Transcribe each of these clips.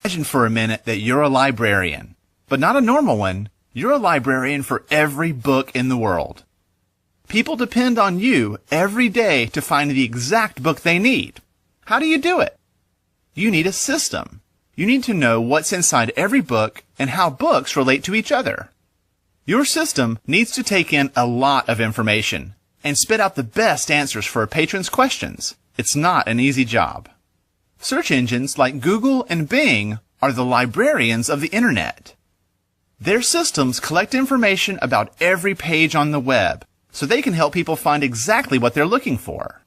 Imagine for a minute that you're a librarian, but not a normal one. You're a librarian for every book in the world. People depend on you every day to find the exact book they need. How do you do it? You need a system. You need to know what's inside every book and how books relate to each other. Your system needs to take in a lot of information and spit out the best answers for a patron's questions. It's not an easy job. Search engines like Google and Bing are the librarians of the Internet. Their systems collect information about every page on the web so they can help people find exactly what they're looking for.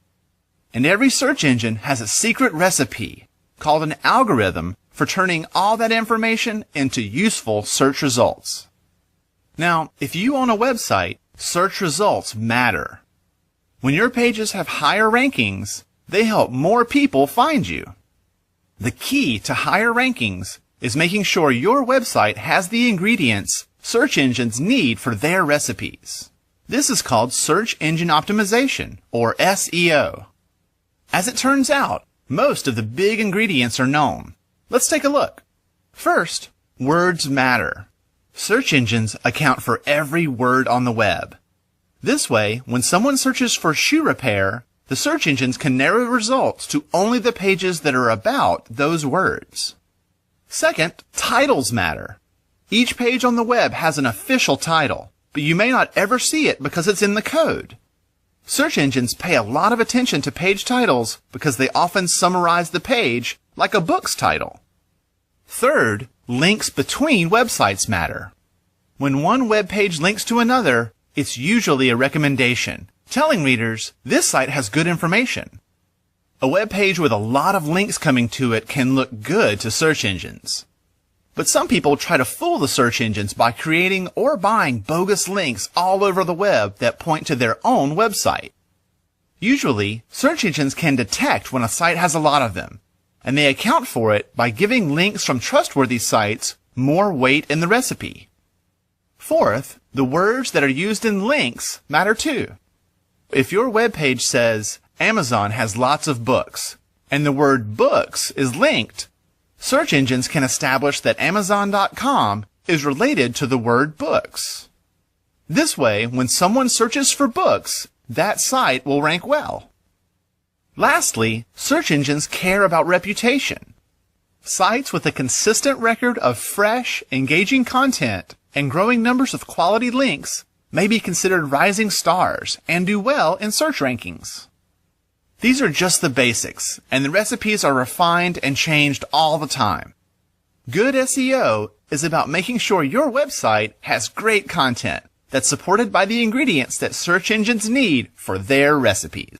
And every search engine has a secret recipe called an algorithm for turning all that information into useful search results. Now, if you own a website, search results matter. When your pages have higher rankings, they help more people find you. The key to higher rankings is making sure your website has the ingredients search engines need for their recipes. This is called search engine optimization, or SEO. As it turns out, most of the big ingredients are known. Let's take a look. First, words matter. Search engines account for every word on the web. This way, when someone searches for shoe repair, the search engines can narrow results to only the pages that are about those words. Second, titles matter. Each page on the web has an official title, but you may not ever see it because it's in the code. Search engines pay a lot of attention to page titles because they often summarize the page like a book's title. Third, links between websites matter. When one web page links to another, it's usually a recommendation, telling readers this site has good information. A web page with a lot of links coming to it can look good to search engines. But some people try to fool the search engines by creating or buying bogus links all over the web that point to their own website. Usually, search engines can detect when a site has a lot of them, and they account for it by giving links from trustworthy sites more weight in the recipe. Fourth, the words that are used in links matter too. If your web page says, Amazon has lots of books, and the word books is linked, search engines can establish that Amazon.com is related to the word books. This way, when someone searches for books, that site will rank well. Lastly, search engines care about reputation. Sites with a consistent record of fresh, engaging content and growing numbers of quality links may be considered rising stars and do well in search rankings. These are just the basics, and the recipes are refined and changed all the time. Good SEO is about making sure your website has great content that's supported by the ingredients that search engines need for their recipes.